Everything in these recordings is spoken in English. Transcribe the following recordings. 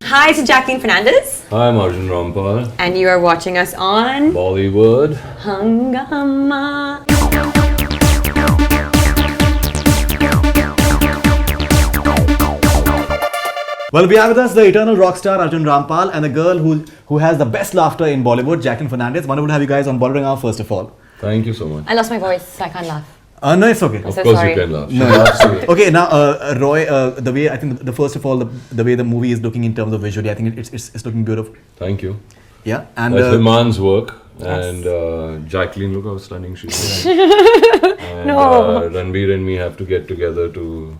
Hi, it's Jacqueline Fernandez. Hi, I'm Arjun Rampal. And you are watching us on Bollywood Hungama. Well, we have with us the eternal rock star Arjun Rampal and the girl who has the best laughter in Bollywood, Jacqueline Fernandez. Wonderful to have you guys on Bollywood Hungama first of all. Thank you so much. I lost my voice, so I can't laugh. No, it's okay. I'm so Of course sorry. you can laugh. No, okay, now Roy, the way I think the first of all the way the movie is looking in terms of visually, I think it's looking beautiful. Thank you. Yeah, and That's Himan's work. And Jacqueline, look how stunning she is. And Ranbir and me have to get together to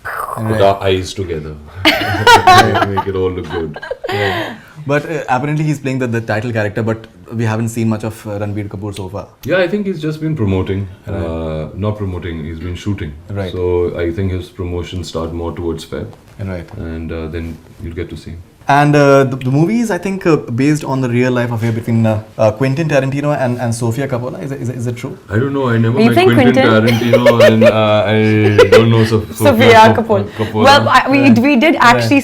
put our eyes together. Make it all look good. Yeah. But apparently he's playing the title character, but we haven't seen much of Ranbir Kapoor so far. Yeah, I think he's just been promoting. Right. Not promoting, he's been shooting. Right. So I think his promotions start more towards Feb. Right. And then you'll get to see him. And the movie is, I think, based on the real life affair between Quentin Tarantino and Sofia Coppola. Is it true? I don't know. I never You met think Quentin Tarantino, and I don't know Sofia Coppola. Well, we did actually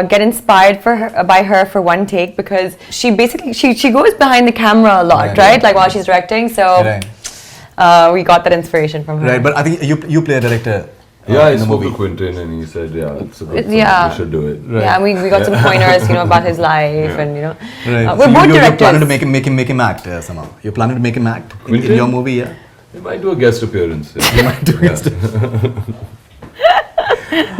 get inspired by her for one take because she basically she goes behind the camera a lot, right? Like while she's directing. So we got that inspiration from her. Right, but I think you play a director. Yeah, I spoke to Quentin and he said, it's a good film, we should do it. Right. Yeah, we got some pointers, about his life and, Right. We're both directors. You're planning to make him act somehow. You're planning to make him act in your movie, yeah? He might do a guest appearance. Yeah. You might do a guest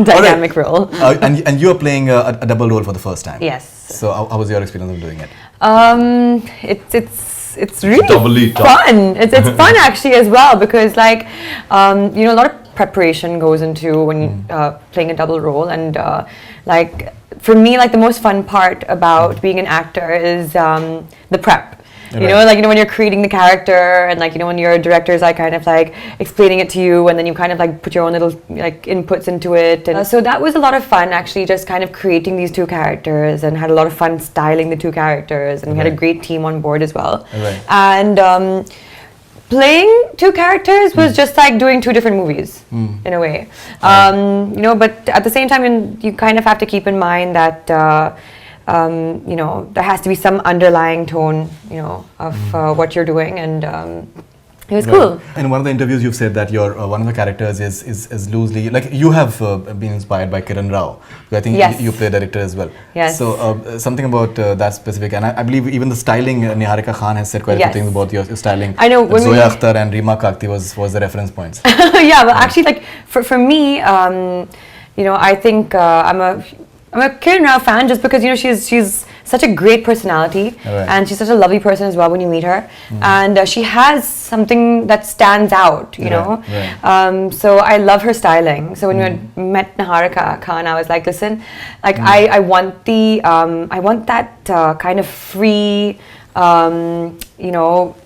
Dynamic role. And you are playing a double role for the first time. Yes. So how was your experience of doing it? It's really doubly fun. It's fun actually as well because a lot of preparation goes into when playing a double role and for me the most fun part about being an actor is the prep. When you're creating the character and when your directors are kind of explaining it to you and then you kind of put your own little inputs into it and so that was a lot of fun actually just kind of creating these two characters and had a lot of fun styling the two characters and we had a great team on board as well. And playing two characters was just doing two different movies in a way. But at the same time you kind of have to keep in mind that there has to be some underlying tone, of what you're doing, and it was cool. In one of the interviews, you've said that your one of the characters is loosely you have been inspired by Kiran Rao. I think you play director as well. Yes. So something about that specific, and I believe even the styling. Niharika Khan has said quite a few things about your styling. I know. Zoya Akhtar and Reema Kakti was the reference points. Yeah, well, actually, for me, I think I'm a Kiran Rao fan just because she's such a great personality and she's such a lovely person as well when you meet her and she has something that stands out so I love her styling. So when we met Niharika Khan, I was like, listen, I want that kind of free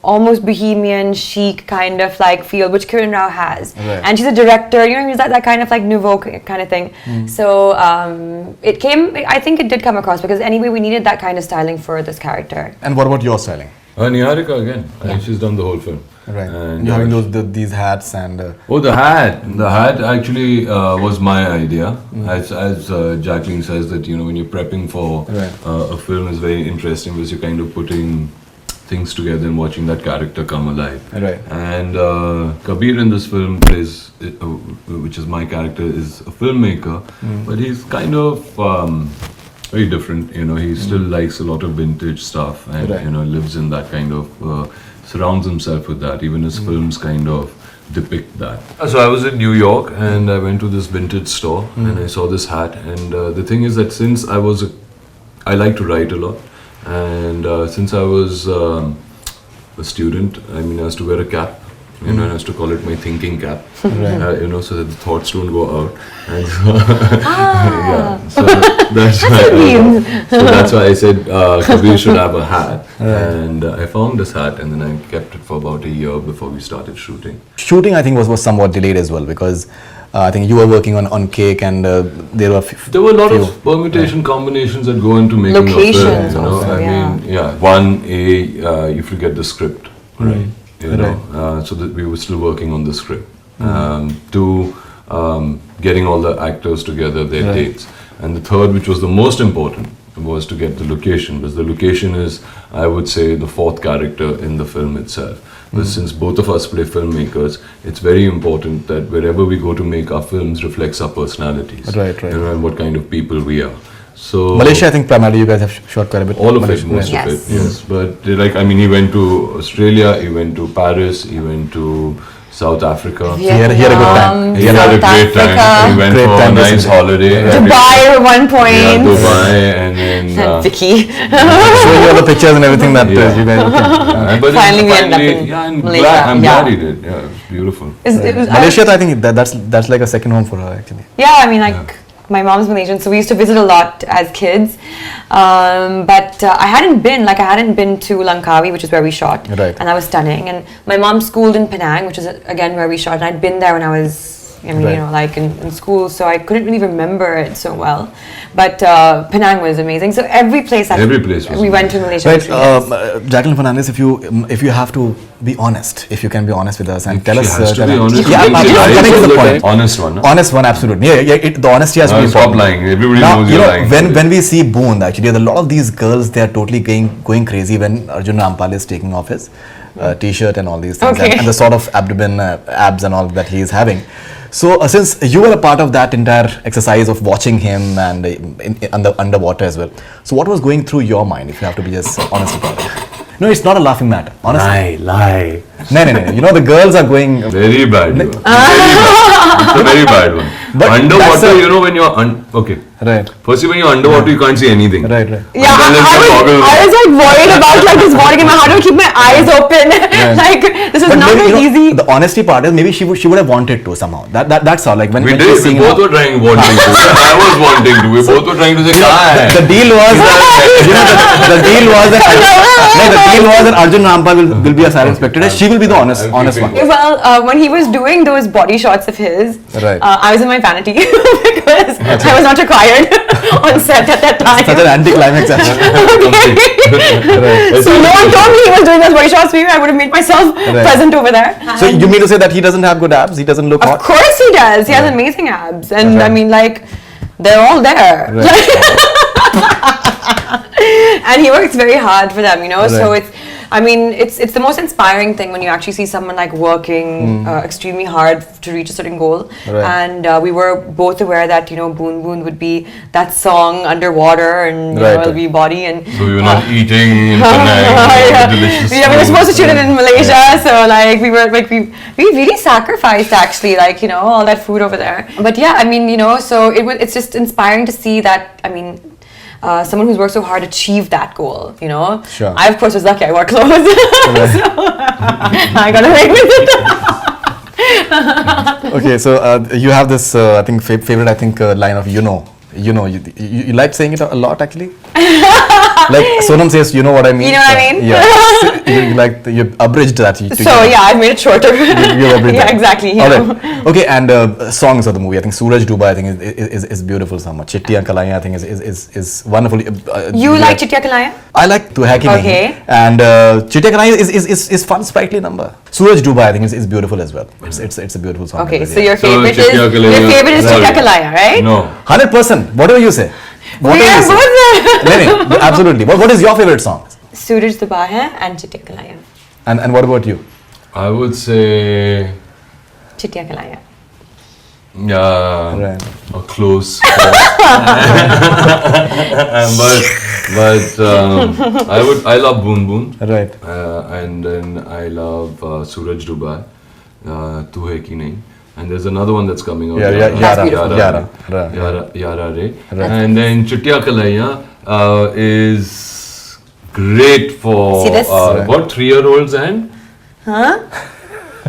almost bohemian chic kind of feel which Kiran Rao has, and she's a director. He's that kind of nouveau kind of thing. So it came. I think it did come across because anyway we needed that kind of styling for this character. And what about your styling? Niharika again. She's done the whole film. Right. And you're having these hats and. The hat actually was my idea. As Jacqueline says that when you're prepping for a film is very interesting because you're kind of putting things together and watching that character come alive. Right. And Kabir in this film plays, which is my character, is a filmmaker, but he's kind of very different. He still likes a lot of vintage stuff and lives in that kind of. Surrounds himself with that. Even his films kind of depict that. So I was in New York and I went to this vintage store and I saw this hat. And the thing is that since I like to write a lot, and since I was a student, I used to wear a cap. And I used to call it my thinking cap, so that the thoughts don't go out. And so, that's why I said Kabir should have a hat. And I found this hat and then I kept it for about a year before we started shooting. Shooting, I think, was somewhat delayed as well because I think you were working on cake and there were a lot of permutation combinations that go into making locations a film. Also, you forget the script, right? So that we were still working on the script. Two, getting all the actors together, their dates. And the third, which was the most important, was to get the location, because the location is, I would say, the fourth character in the film itself. But since both of us play filmmakers, it's very important that wherever we go to make our films reflects our personalities. Right. You know, and what kind of people we are. So Malaysia, I think primarily you guys have shot quite a bit. all of Malaysia, it, most Yes. of it, yes. But like, I mean, he went to Australia, he went to Paris, he went to South Africa. He had a good time. He had a South great time. Africa. He went Great for a time, nice basically. holiday. Dubai at one Yeah, point. Dubai, and then Vicky. Showing you all the pictures and everything that Yeah. you guys. Okay. but Finally we ended up in yeah, I'm Malaysia. glad, I'm Yeah. glad he did. Yeah, it's beautiful. It was, Malaysia, I think that's like a second home for her actually. Yeah, I mean, like, my mom's Malaysian, so we used to visit a lot as kids. But I hadn't been to Langkawi, which is where we shot. Right. And that was stunning. And my mom schooled in Penang, which is again where we shot. And I'd been there when I was, I mean, Right. you know, like in school, so I couldn't really remember it so well. But Penang was amazing. So every place was we went to Malaysia. Right, was really nice. Jacqueline Fernandez, if you have to be honest, if you can be honest with us and tell She us. has to tell be us- honest. Yeah, I'm coming to the point. Honest one. Huh? Honest one, absolutely. Yeah, the honesty has to be Stop important. lying. Everybody Now, knows you you're know, lying. when we see Boond, actually, a lot of these girls, they are totally going crazy when Arjun Rampal is taking off his t-shirt and all these things, Okay. and the sort of abdomen, abs and all that he is having. So, since you were a part of that entire exercise of watching him and underwater as well, so what was going through your mind, if you have to be just honest about it? No, it's not a laughing matter, honestly. Lie. No. You know, the girls are going. Very bad. You are. Very bad. It's a very bad one. But Underwater, that's a- you know, when you're okay. Right. Firstly, when you're underwater, you can't see anything. Right. Yeah, Unless I you're goggles. was like worried about like this morning in my how do I keep my eyes open? Like this is But not maybe, very you know, easy. the honesty part is maybe she would have wanted to somehow. That's all. Like when We when did. she's We seeing both her- were wanting to. I was wanting to. We both were trying to say, the deal was the deal was that Arjun Rampal will be a silent spectator. She will be the honest one. Well, when he was doing those body shots of his, Right. I was in my vanity because I was not required on set at that time. Such an anti-climax. actually. Right. So no one told me he was doing those body shots. Maybe I would have made myself present over there. So you mean to say that he doesn't have good abs? He doesn't look Of hot? course he does. He has amazing abs, and I mean, like, they're all there. And he works very hard for them, you know. So Right. it's the most inspiring thing when you actually see someone like working extremely hard to reach a certain goal. Right. And we were both aware that Boond Boond would be that song underwater, and you know, Right. it'll be body and. So we were not eating in Penang, delicious Yeah, we were food. supposed to shoot it in Malaysia, so like we really sacrificed actually, like, you know, all that food over there. But yeah, I mean, you know, so it's just inspiring to see that, I mean, someone who's worked so hard achieve that goal, you know. Sure. I of course was lucky. I wore clothes, so I got away with it. Okay, so you have this I think favorite line of you like saying it a lot actually. Like Sonam says, you know what I mean. You know what I mean? Yeah. So you abridged that. So yeah, I made it shorter. You abridged Yeah, that. exactly. You All know. right. Okay, and songs of the movie. I think Suraj Dubai, I think is beautiful. So much. Chittiyaan Kalaiyaan, I think is wonderful. You like Chittiyaan Kalaiyaan? I like Tu Hai Ki Nahi. Okay. And Chittiyaan Kalaiyaan is fun, sprightly number. Suraj Dubai, I think is beautiful as well. It's a beautiful song. Okay, as well, so yeah. your favorite is Chittiyaan Kalaiyaan. Sorry. Chittiyaan Kalaiyaan, right? No. 100%. Whatever you say. We are both. No, absolutely. What is your favorite song? Suraj Dubai hai and Chittiyaan Kalaiyaan. And what about you? I would say, Chittiyaan Kalaiyaan. yeah, Right. a close. but I love Boond Boond. Right. And then I love Suraj Dubai, Tu Hai Ki Nahi. And there's another one that's coming out. Yara Re. And then Chittiyaan Kalaiyaan is great for See this? what, 3-year-olds and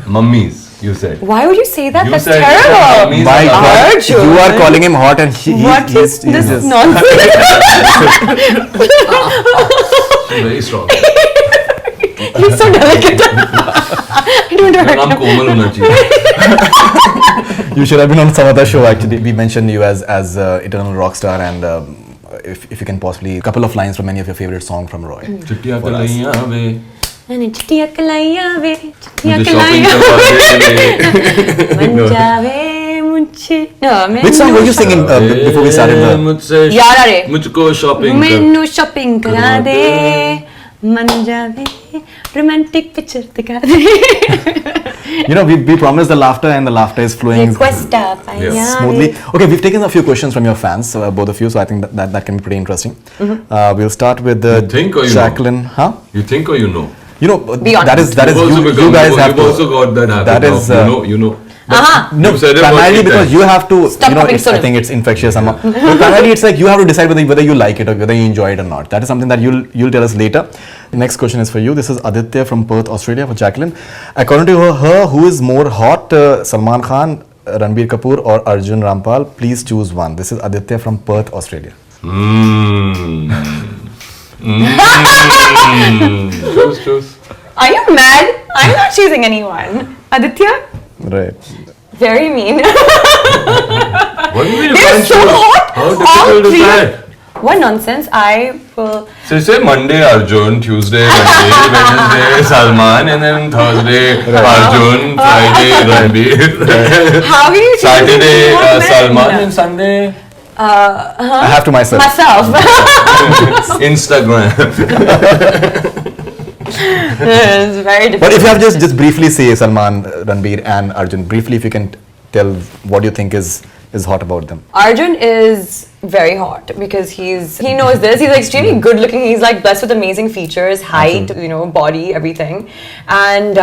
mummies. You said. Why would you say that? You That's said terrible. mummies My are- God, Arjun. you are calling him hot and What is he's this just- nonsense? Very strong. He's so delicate. I don't मेरा hurt नाम him. कोमल होना चाहिए. You should have been on some other show actually. We mentioned you as eternal rock star, and if you can possibly a couple of lines from any of your favorite song from Roy. चिट्टियाँ कलाइयाँ way Chittiyaan Kalaiyaan ve, Chittiyaan मुझे shopping Kalaiyaan. करवा दे मन जावे मुझ Which song were you singing before we started the... मुझसे यारा रे मुझको shopping कर मैनू shopping करा दे मन जावे romantic picture दिखा दे. You know, we promised the laughter, and the laughter is flowing smoothly. Okay, we've taken a few questions from your fans, both of you, so I think that can be pretty interesting. We'll start with Jacqueline. You huh? You think or you know? You know, that is you guys have to. You've also got that habit. That is you know. No, primarily because you have to, Stop, I think it's infectious somehow. But primarily it's like you have to decide whether you like it or whether you enjoy it or not. That is something that you'll tell us later. Next question is for you. This is Aditya from Perth, Australia, for Jacqueline. According to her, who is more hot, Salman Khan, Ranbir Kapoor or Arjun Rampal? Please choose one. This is Aditya from Perth, Australia. Choose. Are you mad? I'm not choosing anyone. Aditya? Right. Very mean. What do you mean? They're so hot. How difficult is that? What nonsense. I will. So say Monday Arjun, Tuesday Ranbir, Wednesday Salman, and then Thursday Arjun, Friday Ranbir. How can you choose Saturday Salman, and Sunday I have to myself. Instagram. It's very difficult. But if you have just briefly say Salman, Ranbir and Arjun, briefly if you can tell what you think is hot about them. Arjun is very hot because he knows this. He's extremely good looking. He's like blessed with amazing features, height, body, everything. And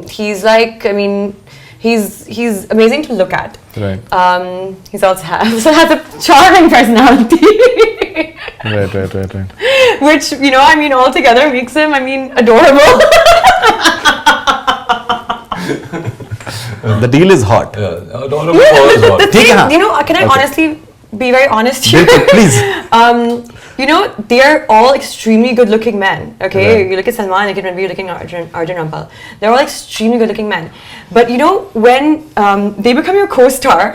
he's like, I mean, he's amazing to look at. Right. He's also has a charming personality. Right. Which, altogether makes him, adorable. The deal is hot. Yeah, adorable is hot. Can I honestly be very honest here? Please. They're all extremely good-looking men. Okay, Right. you look at Salman, you can be looking at Arjun Rampal. They're all extremely good-looking men. But when they become your co-star,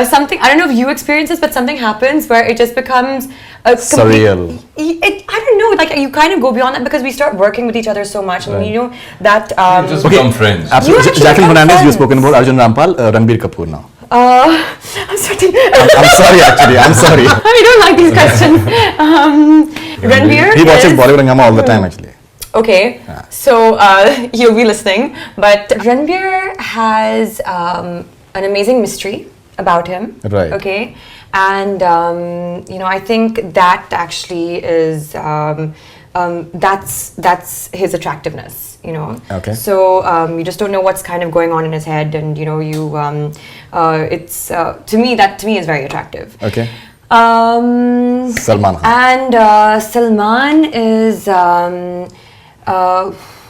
something, I don't know if you experience this, but something happens where it just becomes a surreal. I don't know, like you kind of go beyond that because we start working with each other so much, and that. You just become friends. Absolutely. Jacqueline Fernandez, you've spoken about Arjun Rampal, Ranbir Kapoor now. I'm sorry. I'm sorry, actually. I'm sorry. I don't like these questions. Ranbir. He watches Bollywood Hungama all the time, actually. Okay, so you'll be listening. But Ranbir has an amazing mystery about him. Right. Okay, and I think that actually is that's his attractiveness. Okay. So you just don't know what's kind of going on in his head, and it's to me is very attractive. Okay. Salman Khan. And Salman is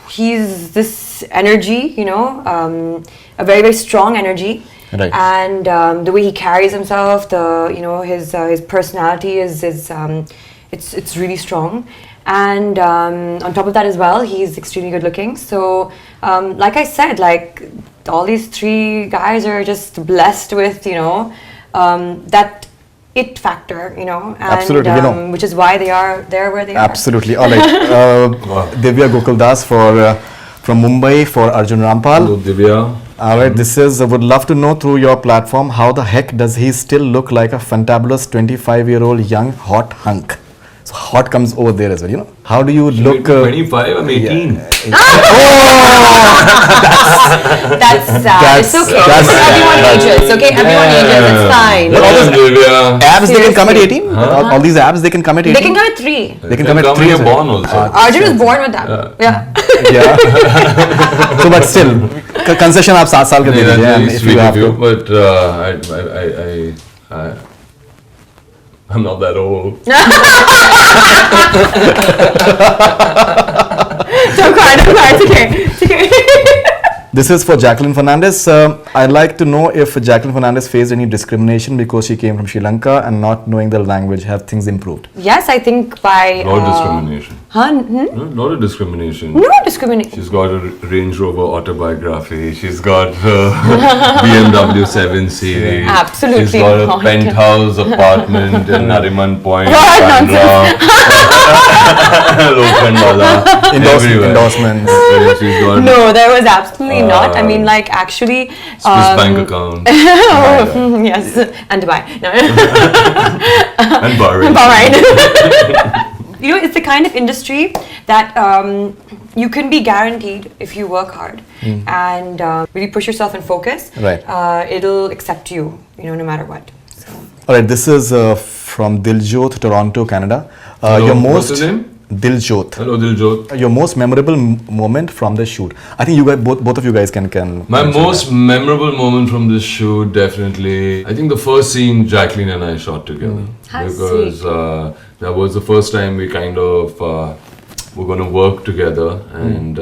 he's this energy, a very, very strong energy. Right. And the way he carries himself, his personality is it's really strong. And on top of that as well, he's extremely good looking. So like I said, like all these three guys are just blessed with that it factor, and absolutely, which is why they're where they are. Absolutely. All right. Divya Gokuldas from Mumbai for Arjun Rampal. Hello, Divya. All right. This is would love to know through your platform, how the heck does he still look like a fantabulous 25-year-old young hot hunk? So hot comes over there as well. How do you look? 25. I'm 18. That's sad. It's okay. Everyone ages. Okay, everyone ages. It's fine. All those Divya. abs they can come at 18. All these abs they can come at 18. They can come at 3. They can come at 3. You're born also. Arjun was born with that. Yeah. Yeah. So, but still, concession आप 7 साल के दे दीजिए, and if you have to. But I'm not that old. Don't cry. It's okay. This is for Jacqueline Fernandez. I'd like to know if Jacqueline Fernandez faced any discrimination because she came from Sri Lanka and not knowing the language. Have things improved? Yes, I think by... No discrimination. Not a discrimination. No discrimination. She's got a Range Rover autobiography. She's got a BMW 7 Series. Absolutely. She's got a penthouse apartment in Nariman Point. Endorsements. She's got No, there was absolutely Absolutely not. I mean, like, actually... Swiss bank account. Yes, and Dubai. No. And Bahrain. Bahrain. You know, it's the kind of industry that you can be guaranteed if you work hard and really push yourself and focus. Right. It'll accept you, you know, no matter what. So. All right, this is from Diljot, Toronto, Canada. Hello, Your what's most his name? Diljot. Hello, Diljot. Your most memorable moment from the shoot. I think you guys, both of you guys can. My mention most that. memorable moment from this shoot, definitely. I think the first scene Jacqueline and I shot together How because sweet. that was the first time we kind of were going to work together and.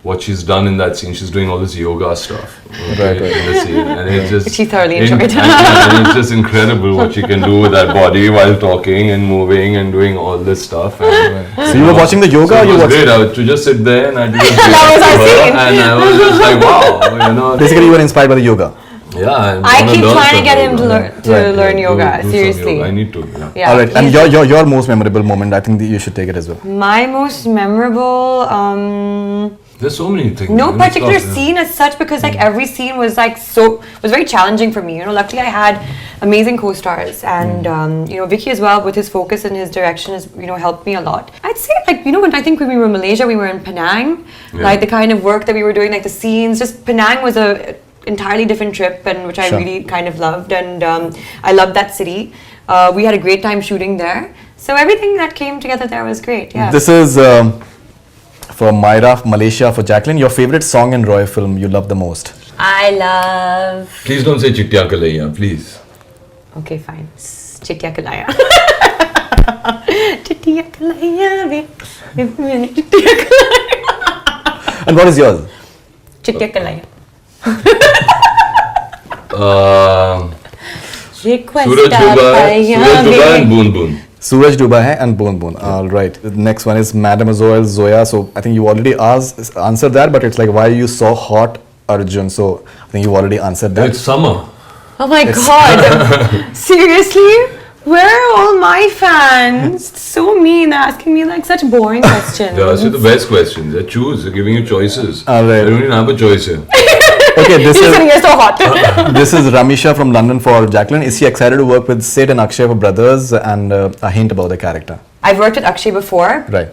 What she's done in that scene, she's doing all this yoga stuff Right. in the scene, and it's just She thoroughly enjoyed it. and it's just incredible what she can do with that body while talking and moving and doing all this stuff. And, So you were watching the yoga? so Or it you was watched? great. I would to just sit there and I did That was our scene. and I was just like, wow, you know. Basically, you were inspired by the yoga. Yeah, I wanna keep learn trying to some get him to yoga. learn Right. yoga. Do some Seriously. yoga. I need to. Yeah. Yeah. All right, and he's- your most memorable moment. I think that you should take it as well. My most memorable. There's so many things. No you know, particular stuff, yeah. scene as such because like every scene was like was very challenging for me. You know, luckily I had amazing co-stars and you know, Vicky as well with his focus and his direction has, you know, helped me a lot. I'd say like, you know, when I think when we were in Malaysia, we were in Penang, Yeah. like the kind of work that we were doing, like the scenes, just Penang was a entirely different trip and which I Sure. really kind of loved and I loved that city. We had a great time shooting there. So everything that came together there was great. Yeah. This is from Myra, Malaysia, for Jacqueline. Your favorite song in Roy film you love the most? I love. Please don't say Chittiyaan Kalaiyaan, please. Okay, fine. Chittiyaan Kalaiyaan. Chittiyaan Kalaiyaan. Chittiyaan Kalaiyaan. And what is yours? Chittiyaan Kalaiyaan. Request Suraj Dubai and Boond Boond. Suraj Dubai hai and Boond Boond. All right. The next one is Mademoiselle Zoya. So I think you already answered that, but it's like why you so hot, Arjun. So I think you already answered that. It's summer. Oh my god. Seriously? Where are all my fans? So mean. They're asking me like such boring questions. They ask you the best questions. They choose. They're giving you choices. All right. They don't even have a choice here. Okay, this He's sitting is here so hot. this is Ramisha from London for Jacqueline. Is she excited to work with Sid and Akshay for brothers? And a hint about the character. I've worked with Akshay before. Right.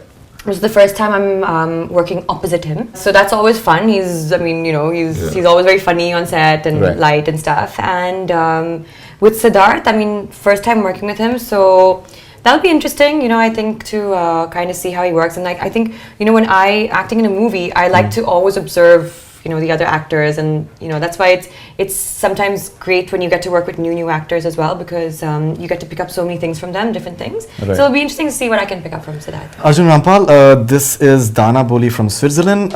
This is the first time I'm working opposite him, so that's always fun. He's always very funny on set and Right. light and stuff. And with Siddharth, I mean, first time working with him, so that'll be interesting. You know, I think to kind of see how he works. And like, I think, you know, when acting in a movie, I like to always observe, you know, the other actors, and you know, that's why it's sometimes great when you get to work with new actors as well, because you get to pick up so many things from them, different things. Right. So it'll be interesting to see what I can pick up from Siddharth. Arjun Rampal, this is Dana Boli from Switzerland.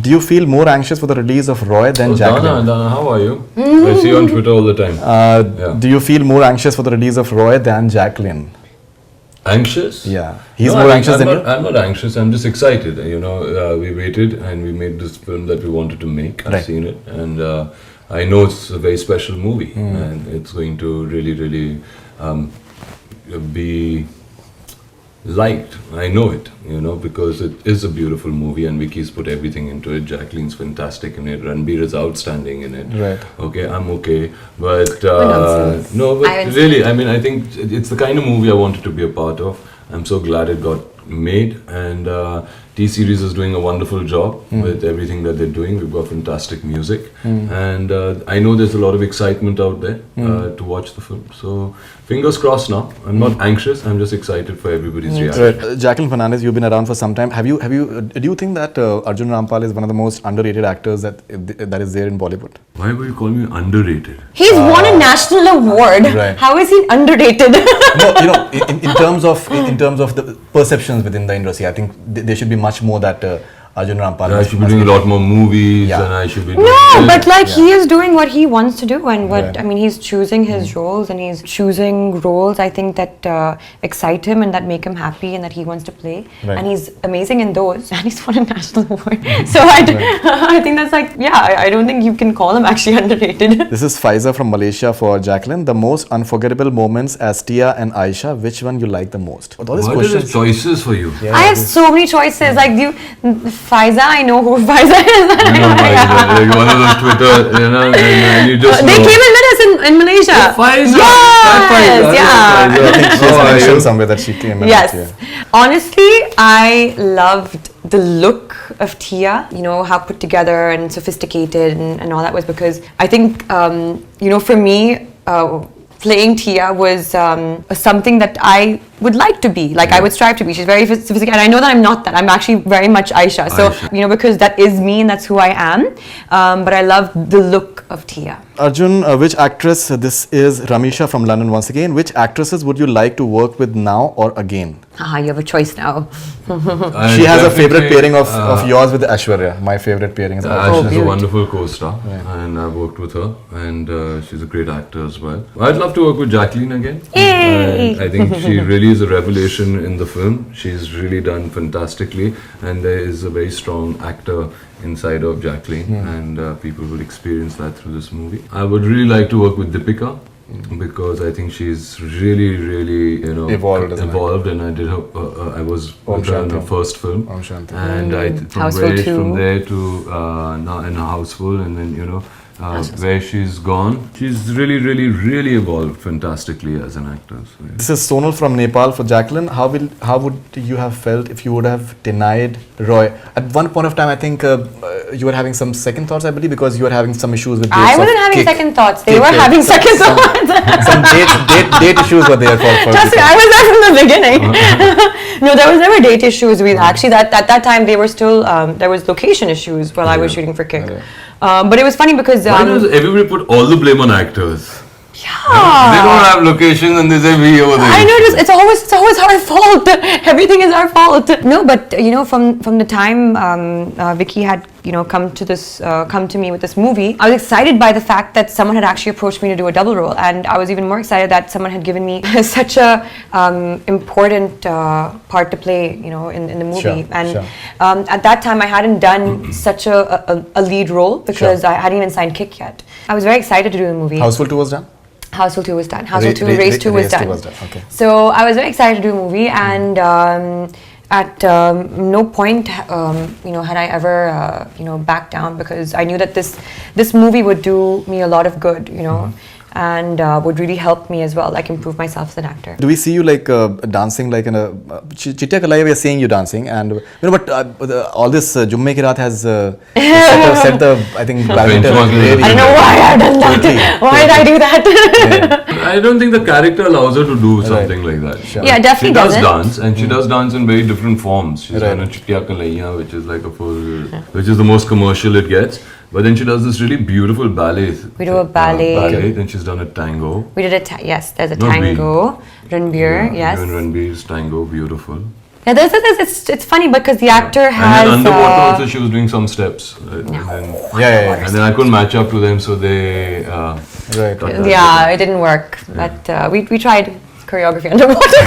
Do you feel more anxious for the release of Roy than Oh, Jacqueline? Dana, how are you? I see you on Twitter all the time. Yeah. Do you feel more anxious for the release of Roy than Jacqueline? Anxious? Yeah. He's No, more I mean, anxious than you? I'm not anxious. I'm just excited. You know, we waited and we made this film that we wanted to make. I've Right. seen it, and I know it's a very special movie, and it's going to really, really be liked. I know it, you know, because it is a beautiful movie, and Vicky's put everything into it. Jacqueline's fantastic in it. Ranbir is outstanding in it. Right. Okay, I'm okay, but nonsense. no, but I haven't really, I mean, I think it's the kind of movie I wanted to be a part of. I'm so glad it got made, and T-Series is doing a wonderful job with everything that they're doing. We've got fantastic music, and I know there's a lot of excitement out there to watch the film. So fingers crossed now. I'm not anxious. I'm just excited for everybody's reaction. Right. Jacqueline Fernandez, you've been around for some time. Do you think that Arjun Rampal is one of the most underrated actors that is there in Bollywood? Why would you call me underrated? He's won a national award. Right. How is he underrated? No, you know, in terms of the perceptions within the industry, I think there should be much more that Arjun Rampal. I should be doing a lot more movies, Yeah. and I should be doing No, but like Yeah. he is doing what he wants to do, and what Right. I mean, he's choosing his roles, and he's choosing roles I think that excite him and that make him happy and that he wants to play, Right. and he's amazing in those, and he's won a national award. So I think that's like, yeah, I don't think you can call him actually underrated. This is Faiza from Malaysia for Jacqueline. The most unforgettable moments as Tia and Aisha, which one you like the most? With all these What are the questions. choices for you? Yeah, I have this- so many choices. Like Faiza, I know who Faiza is. You know, like one of those Twitter, and you just They know. came and met us in Malaysia. Faiza! Yes! Yeah. I think she has How are mentioned you? somewhere that she came in. Yes. Yeah. Honestly, I loved the look of Tia, how put together and sophisticated and all that was because I think, for me, playing Tia was something that I would like to be. Like I would strive to be. She's very sophisticated. And I know that I'm not that. I'm actually very much Aisha. So, because that is me and that's who I am. But I love the look of Tia. Arjun, which actress, this is Ramisha from London once again, which actresses would you like to work with now or again? You have a choice now. She has a favorite pairing of yours with Aishwarya. My favorite pairing is Ash is a beautiful. wonderful co-star, and I've worked with her, and she's a great actor as well. I'd love to work with Jacqueline again. Yay! And I think she really is a revelation in the film. She's really done fantastically, and there is a very strong actor inside of Jacqueline, and people will experience that through this movie. I would really like to work with Deepika. Because I think she's really, Evolved, and I did her. I was with her in her first film, and from there to now in a Houseful, and then where she's gone, she's really evolved fantastically as an actor. So, yeah. This is Sonal from Nepal for Jacqueline. How would you have felt if you would have denied Roy? At one point of time, I think you were having some second thoughts, I believe, because you were having some issues with dates. I wasn't having second thoughts. They were having second thoughts. Some date issues were there for Trust me, I was there from the beginning. No, there was never date issues. Actually, at that time, they were still, there was location issues while I was shooting for Kick. But it was funny because... Why does everybody put all the blame on actors? Yeah. They don't have location and they say we over there. I know, it's always our fault. Everything is our fault. No, but from the time Vicky had come to me with this movie, I was excited by the fact that someone had actually approached me to do a double role, and I was even more excited that someone had given me such a important part to play, in the movie. Sure, and sure. At that time, I hadn't done such a lead role because I hadn't even signed Kick yet. I was very excited to do the movie. Houseful 2 was done? Houseful 2 was done. Houseful 2, Race 2 was done. Okay. So I was very excited to do a movie, and at no point, had I ever, backed down because I knew that this movie would do me a lot of good, and would really help me as well, like improve myself as an actor. Do we see you like dancing like in a Chittiyaan Kalaiyaan? We are seeing you dancing, and but all this Jumme Ki Raat has set the I think parameter really. I don't know why I've done that. Why did I do that? I don't think the character allows her to do something like that. Sure. Yeah, definitely She does doesn't. dance, and she does dance in very different forms. She's done a Chittiyaan Kalaiyaan, which is like a full, which is the most commercial it gets. But then she does this really beautiful ballet. We do a ballet. Then she's done a tango. We did yes, there's a No, tango. Ranbir, yes. Even Ranbir's tango, beautiful. Yeah, it's funny because the actor has... And then underwater also she was doing some steps. And then, Yeah. and then I couldn't match up to them, so they... Right. Yeah, it didn't work. But we tried choreography underwater.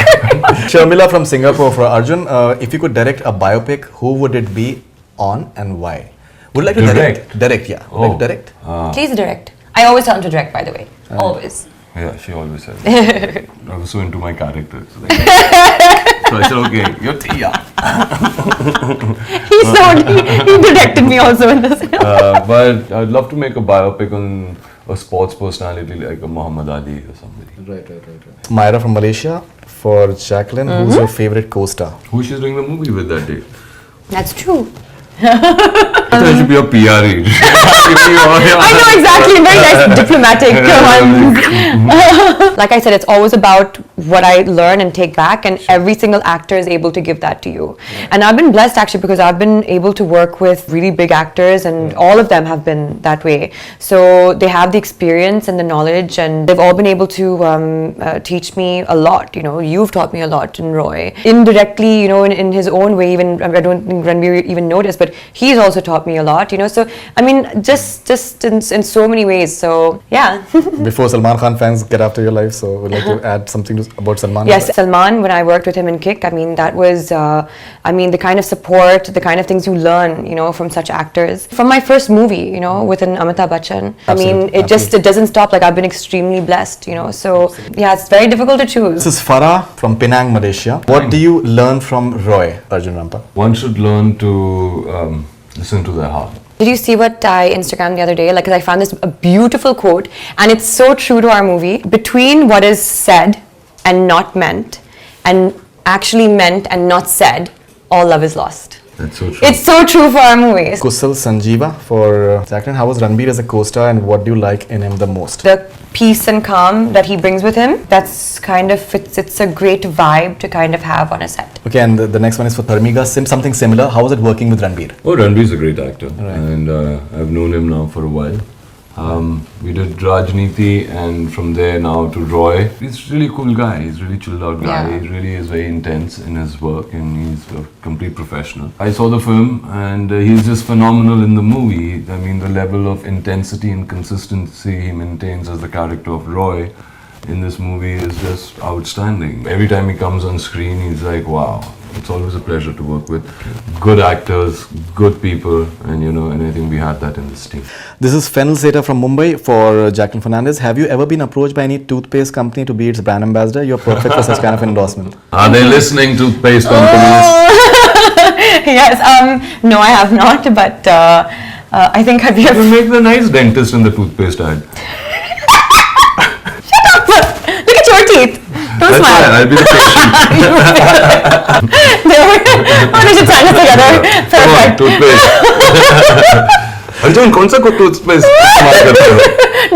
Sharmila from Singapore for Arjun. If you could direct a biopic, who would it be on and why? Would you like to direct? Direct, yeah. Would you like to direct? Please direct. I always tell him to direct, by the way. Always. Yeah, she always said that. I was so into my character. So, so I said, okay, you're Tia. He directed me also in this. But I'd love to make a biopic on a sports personality like a Muhammad Ali or somebody. Right. Myra from Malaysia for Jacqueline. Who's your favorite co-star? Who she's doing the movie with that day? That's true. I thought I should be a PR agent. I know exactly, very nice diplomatic one. Like I said, it's always about what I learn and take back, and every single actor is able to give that to you. And I've been blessed actually because I've been able to work with really big actors, and all of them have been that way. So they have the experience and the knowledge, and they've all been able to teach me a lot. You've taught me a lot in Roy. Indirectly, in his own way, even I don't think Ranbir even noticed, but he's also taught me a lot, So, I mean, just in so many ways. So, yeah. Before Salman Khan fans get after your life, so we'd like to add something about Salman. Yes, Salman, when I worked with him in Kick, I mean, that was, the kind of support, the kind of things you learn, from such actors. From my first movie, with an Amitabh Bachchan. I mean, it doesn't stop. Like, I've been extremely blessed, So, yeah, it's very difficult to choose. This is Farah from Penang, Malaysia. What do you learn from Roy, Arjun Rampal? One should learn to listen to their heart. Did you see what I Instagrammed the other day? Like, 'cause I found this a beautiful quote, and it's so true to our movie. Between what is said and not meant, and actually meant and not said, all love is lost. That's so true. It's so true for our movies. Kusal Sanjeeva for Jacqueline. How was Ranbir as a co-star, and what do you like in him the most? The peace and calm that he brings with him, that's kind of, it's a great vibe to kind of have on a set. Okay, and the next one is for Dharmiga. Something similar. How was it working with Ranbir? Oh, Ranbir's a great actor, Right. and I've known him now for a while. We did Rajniti, and from there now to Roy. He's a really cool guy. He's a really chilled out guy. Yeah. He really is very intense in his work, and he's a complete professional. I saw the film, and he's just phenomenal in the movie. I mean, the level of intensity and consistency he maintains as the character of Roy in this movie is just outstanding. Every time he comes on screen, he's like, wow. It's always a pleasure to work with good actors, good people, and and I think we had that in this team. This is Fennel Seta from Mumbai for Jacqueline Fernandez. Have you ever been approached by any toothpaste company to be its brand ambassador? You're perfect for such kind of endorsement. Are they listening, toothpaste companies? Yes, no, I have not, but I think I'd be You make the nice dentist in the toothpaste ad. Look at your teeth. Don't That's smile. fine, I'll be the patient. We should sign it together. Come on, Perfect. toothpaste. Arjun, कौन सा toothpaste इस्तेमाल करते हो?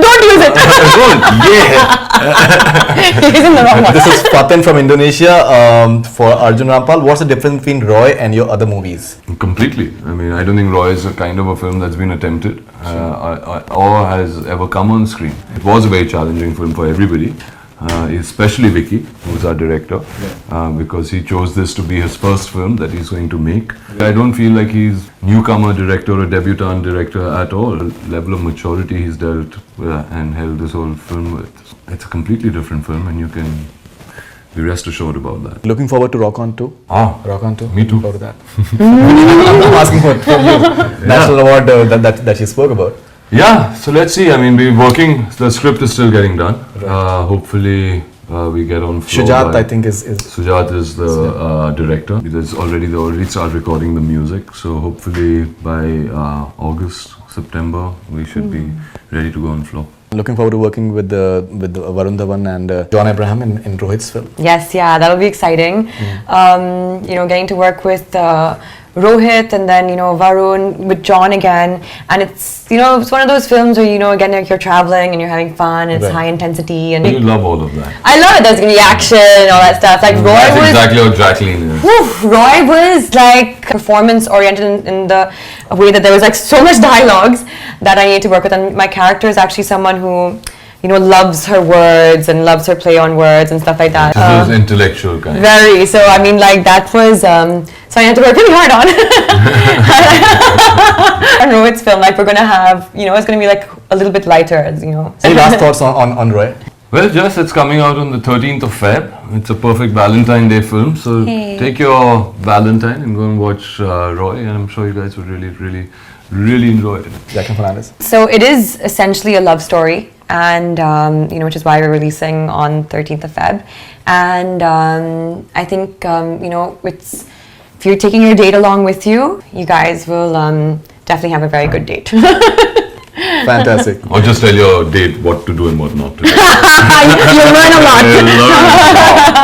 Don't use it. Arjun, ये है. He's in the wrong one. This is Fatin from Indonesia for Arjun Rampal. What's the difference between Roy and your other movies? Completely. I mean, I don't think Roy is a kind of a film that's been attempted or has ever come on screen. It was a very challenging film for everybody. Especially Vicky, who's our director, because he chose this to be his first film that he's going to make. I don't feel like he's newcomer director or debutant director at all. The level of maturity he's dealt and held this whole film with. It's a completely different film, and you can be rest assured about that. Looking forward to Rock On 2. Ah, Rock On 2. me too. Looking forward to that. I'm asking for you. National award that you spoke about. Yeah, so let's see. I mean, we're working. The script is still getting done. Hopefully, we get on floor. Shujat, I think, is Sujat is the director. They already started recording the music. So hopefully by August, September, we should be ready to go on floor. looking forward to working with Varun Dhawan and John Abraham in Rohit's film. Yes, yeah, that'll be exciting. Getting to work with Rohit and then Varun with John again, and it's it's one of those films where again like you're traveling and you're having fun. And it's high intensity and You love all of that. I love it. There's gonna be action and all that stuff. Like Roy That's was exactly what Jacqueline is. Roy was like performance oriented in the way that there was like so much dialogues that I needed to work with, and my character is actually someone who loves her words and loves her play on words and stuff like that. This is intellectual kind. Very. So I mean, like that was. So I had to work really hard on. I know it's film. Like we're gonna have. It's gonna be like a little bit lighter. Any last thoughts on Roy? Well, Jess, it's coming out on the 13th of Feb. It's a perfect Valentine Day film. So take your Valentine and go and watch Roy, and I'm sure you guys would really, really, really enjoy it. Jacqueline Fernandez. So it is essentially a love story, and which is why we're releasing on 13th of Feb. And I think it's if you're taking your date along with you, you guys will definitely have a very good date. Fantastic. Or just tell your date what to do and what not to do. You'll learn a lot.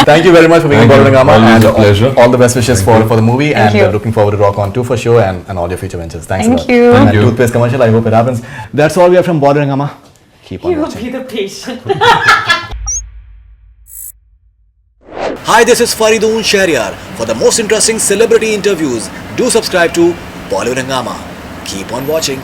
Thank you very much for being on Bollywood Hungama, Always and a pleasure. all the best wishes for the movie. Thank you. And looking forward to Rock On 2 for sure, and all your future ventures. Thanks a lot. Thank you. And Thank you. toothpaste commercial, I hope it happens. That's all we have from Bollywood Hungama. Keep on watching. Be the patient. Hi, this is Faridoon Shahryar. For the most interesting celebrity interviews, do subscribe to Bollywood Hungama. Keep on watching.